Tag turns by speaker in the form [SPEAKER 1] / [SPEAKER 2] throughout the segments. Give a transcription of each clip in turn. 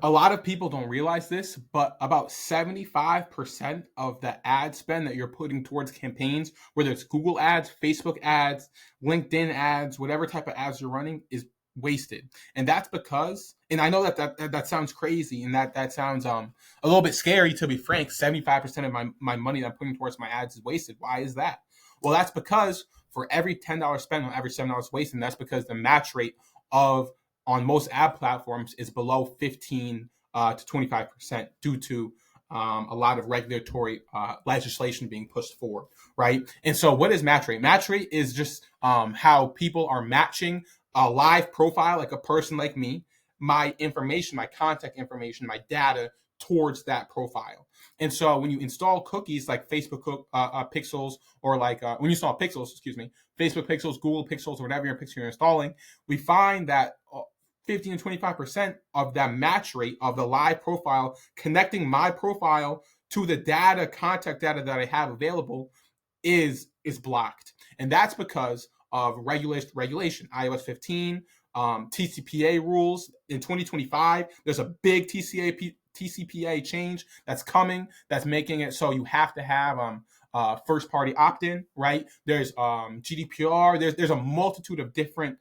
[SPEAKER 1] A lot of people don't realize this, but about 75% of the ad spend that you're putting towards campaigns, whether it's Google ads, Facebook ads, LinkedIn ads, whatever type of ads you're running, is wasted. And that's because, and I know that sounds crazy and that sounds a little bit scary, to be frank. 75% of my money that I'm putting towards my ads is wasted. Why is that? Well, that's because for every $10 spent on average $7 wasted, and that's because the match rate of on most ad platforms is below 15 to 25% due to a lot of regulatory legislation being pushed forward, right? And so, what is match rate? Match rate is just how people are matching a live profile, like a person like me, my information, my contact information, my data towards that profile. And so, when you install cookies like Facebook pixels, or like when you install pixels, excuse me, Facebook pixels, Google pixels, or whatever your pixel you're installing, we find that 15 to 25% of that match rate of the live profile connecting my profile to the data, contact data that I have available is blocked. And that's because of regulation, iOS 15, TCPA rules in 2025. There's a big TCPA change that's coming that's making it so you have to have first party opt-in, right? There's GDPR. There's a multitude of different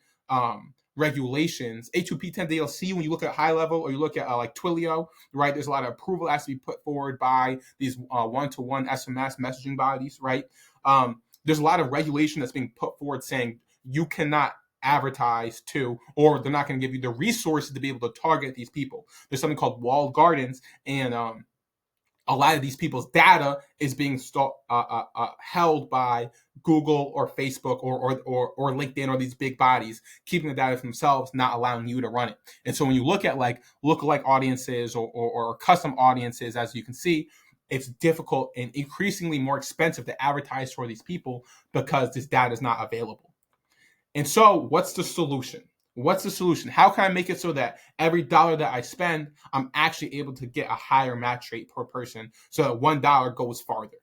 [SPEAKER 1] regulations. H2P10 DLC, when you look at high level, or you look at like Twilio, right? There's a lot of approval that has to be put forward by these one-to-one SMS messaging bodies, right? There's a lot of regulation that's being put forward saying you cannot advertise to, or they're not going to give you the resources to be able to target these people. There's something called walled gardens, and a lot of these people's data is being held by Google or Facebook or LinkedIn, or these big bodies, keeping the data for themselves, not allowing you to run it. And so when you look at like lookalike audiences or custom audiences, as you can see, it's difficult and increasingly more expensive to advertise for these people because this data is not available. And so what's the solution? What's the solution? How can I make it so that every dollar that I spend, I'm actually able to get a higher match rate per person, so that $1 goes farther?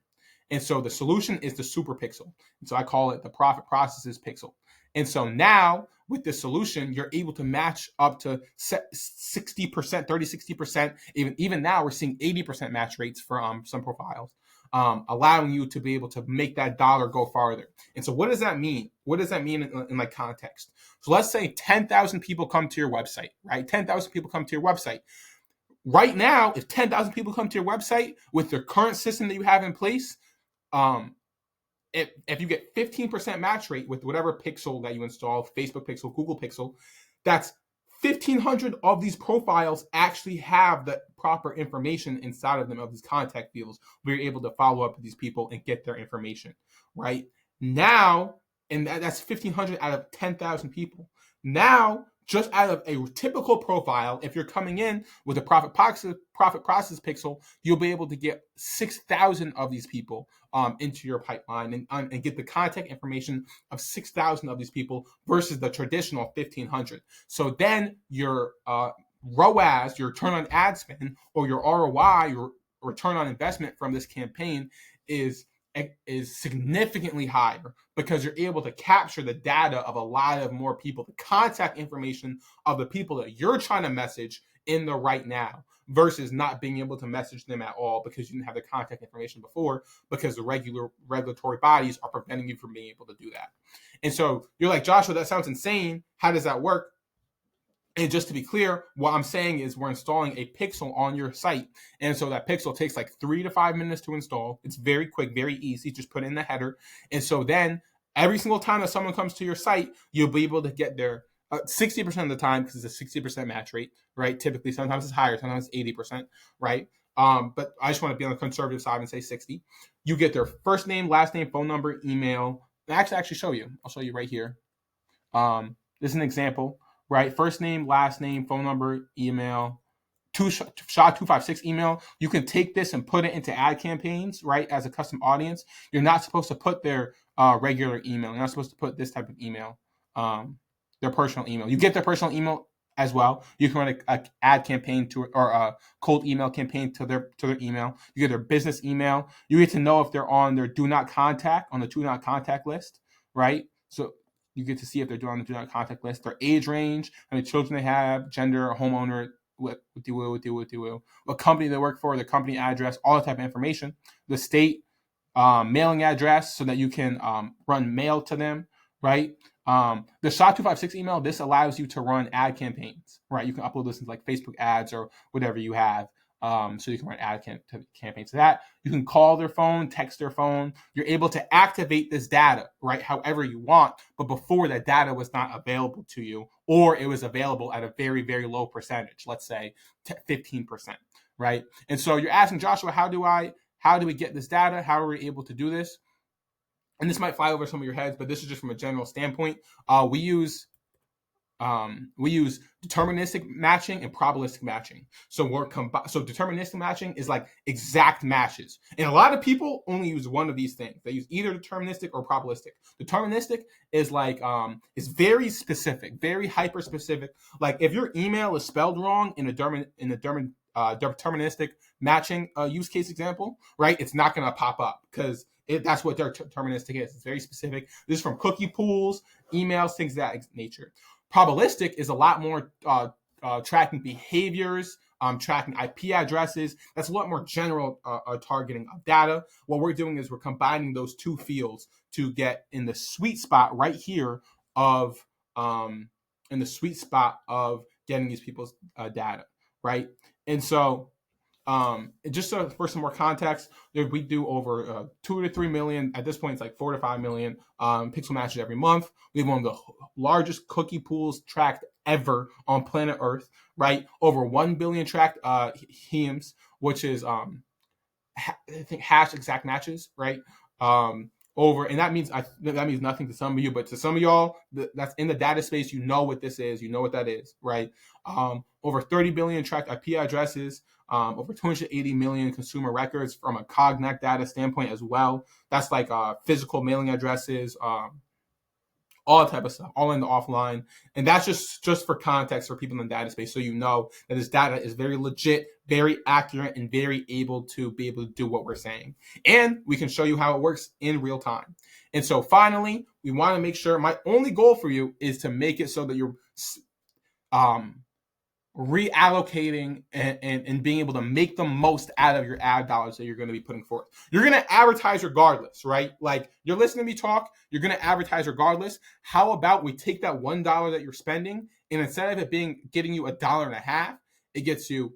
[SPEAKER 1] And so the solution is the super pixel. And so I call it the profit processes pixel. And so now with this solution, you're able to match up to 60%, 30, 60%. Even now we're seeing 80% match rates for some profiles, allowing you to be able to make that dollar go farther. And so what does that mean? What does that mean in like context? So let's say 10,000 people come to your website, right? 10,000 people come to your website. Right now, if 10,000 people come to your website with the current system that you have in place, if you get 15% match rate with whatever pixel that you install, Facebook pixel, Google pixel, that's 1,500 of these profiles actually have the proper information inside of them, of these contact fields, where you're able to follow up with these people and get their information, right? Now, and that's 1,500 out of 10,000 people. Now, just out of a typical profile, if you're coming in with a profit process pixel, you'll be able to get 6,000 of these people into your pipeline, and get the contact information of 6,000 of these people versus the traditional 1,500. So then your ROAS, your return on ad spend, or your ROI, your return on investment from this campaign, is significantly higher, because you're able to capture the data of a lot of more people, the contact information of the people that you're trying to message in the right now, versus not being able to message them at all because you didn't have the contact information before, because the regulatory bodies are preventing you from being able to do that. And so you're like, Joshua, that sounds insane. How does that work? And just to be clear, what I'm saying is we're installing a pixel on your site. And so that pixel takes like 3 to 5 minutes to install. It's very quick, very easy. Just put it in the header. And so then every single time that someone comes to your site, you'll be able to get their 60% of the time, because it's a 60% match rate, right? Typically, sometimes it's higher, sometimes it's 80%, right? But I just want to be on the conservative side and say 60. You get their first name, last name, phone number, email. Actually show you. I'll show you right here. This is an example, right? First name, last name, phone number, email, SHA-256 email. You can take this and put it into ad campaigns, right? As a custom audience. You're not supposed to put their regular email. You're not supposed to put this type of email, their personal email. You get their personal email as well. You can run a ad campaign to, or a cold email campaign to their email. You get their business email. You get to know if they're on their do not contact list, right? So you get to see if they're on the do not contact list, their age range, how many children they have, gender, homeowner, what company they work for, the company address, all that type of information, the state, mailing address, so that you can run mail to them, right? The SHA-256 email, this allows you to run ad campaigns, right? You can upload this into like Facebook ads or whatever you have. So you can run ad campaigns to that. You can call their phone, text their phone. You're able to activate this data, right, however you want. But before, that data was not available to you, or it was available at a very, very low percentage, let's say 15%, right? And so you're asking, Joshua, how do we get this data? How are we able to do this? And this might fly over some of your heads, but this is just from a general standpoint. We use deterministic matching and probabilistic matching. So deterministic matching is like exact matches. And a lot of people only use one of these things. They use either deterministic or probabilistic. Deterministic is like is very specific, very hyper specific. Like if your email is spelled wrong in a deterministic matching use case example, right? It's not going to pop up because that's what deterministic is. It's very specific. This is from cookie pools, emails, things of that nature. Probabilistic is a lot more tracking behaviors, tracking IP addresses. That's a lot more general targeting of data. What we're doing is we're combining those two fields to get in the sweet spot right here of getting these people's data, right? And so just for some more context, we do over 2 to 3 million. At this point, it's like 4 to 5 million pixel matches every month. We have one of the largest cookie pools tracked ever on planet Earth, right? Over 1 billion tracked HEMs, which is I think hash exact matches, right? And that means nothing to some of you, but to some of y'all that's in the data space, you know what this is, you know what that is, right? Over 30 billion tracked IP addresses, over 280 million consumer records from a Cognac data standpoint as well. That's like physical mailing addresses, all that type of stuff, all in the offline. And that's just for context for people in the data space, so you know that this data is very legit, very accurate, and very able to do what we're saying. And we can show you how it works in real time. And so finally, we want to make sure, my only goal for you is to make it so that you're reallocating and being able to make the most out of your ad dollars that you're going to be putting forth. You're going to advertise regardless, right? Like, you're listening to me talk, you're going to advertise regardless. How about we take that $1 that you're spending, and instead of it getting you $1.50, it gets you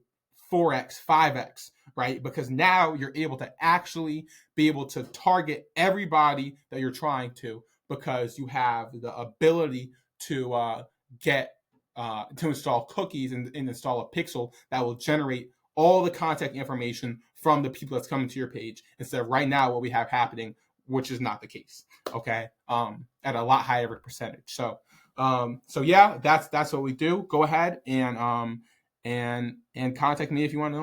[SPEAKER 1] 4x, 5x, right? Because now you're able to actually be able to target everybody that you're trying to, because you have the ability to to install cookies and install a pixel that will generate all the contact information from the people that's coming to your page, instead of right now what we have happening, which is not the case, okay? At a lot higher percentage. So yeah, that's what we do. Go ahead and contact me if you want to know more.